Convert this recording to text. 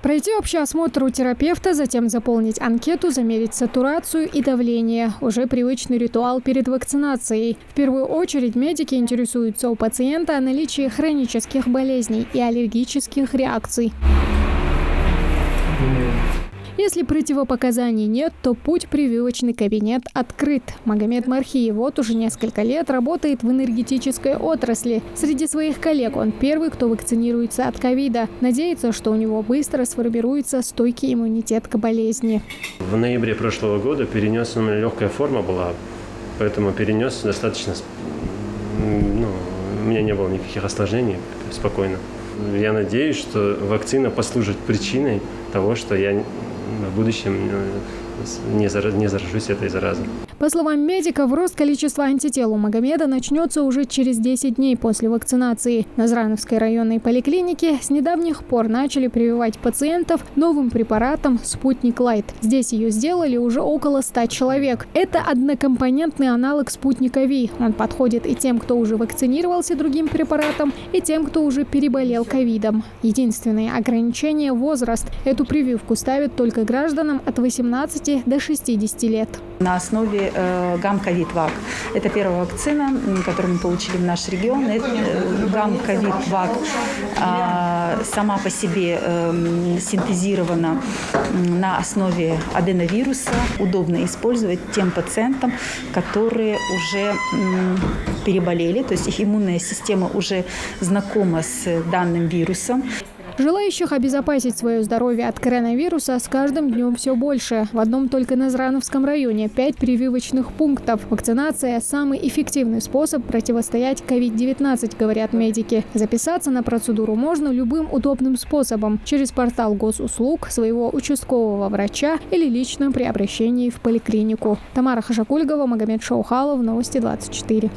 Пройти общий осмотр у терапевта, затем заполнить анкету, замерить сатурацию и давление. Уже привычный ритуал перед вакцинацией. В первую очередь медики интересуются у пациента о наличии хронических болезней и аллергических реакций. Если противопоказаний нет, то путь в прививочный кабинет открыт. Магомед Мархиев вот уже несколько лет работает в энергетической отрасли. Среди своих коллег он первый, кто вакцинируется от ковида. Надеется, что у него быстро сформируется стойкий иммунитет к болезни. В ноябре прошлого года перенес, у меня легкая форма была, поэтому перенес достаточно, у меня не было никаких осложнений, спокойно. Я надеюсь, что вакцина послужит причиной того, что я в будущем не заражусь этой заразой. По словам медиков, рост количества антител у Магомеда начнется уже через 10 дней после вакцинации. На Назрановской районной поликлинике с недавних пор начали прививать пациентов новым препаратом «Спутник Лайт». Здесь ее сделали уже около 100 человек. Это однокомпонентный аналог «Спутника Ви». Он подходит и тем, кто уже вакцинировался другим препаратом, и тем, кто уже переболел ковидом. Единственное ограничение – возраст. Эту прививку ставят только гражданам от 18 до 60 лет. На основе ГАМ-ковид-ВАК. Это первая вакцина, которую мы получили в наш регион. ГАМ-ковид-ВАК сама по себе синтезирована на основе аденовируса. Удобно использовать тем пациентам, которые уже переболели, то есть их иммунная система уже знакома с данным вирусом. Желающих обезопасить свое здоровье от коронавируса с каждым днем все больше. В одном только Назрановском районе 5 прививочных пунктов. Вакцинация – самый эффективный способ противостоять COVID-19, говорят медики. Записаться на процедуру можно любым удобным способом – через портал госуслуг, своего участкового врача или лично при обращении в поликлинику. Тамара Хашакульгова, Магомед Шаухалов, Новости 24.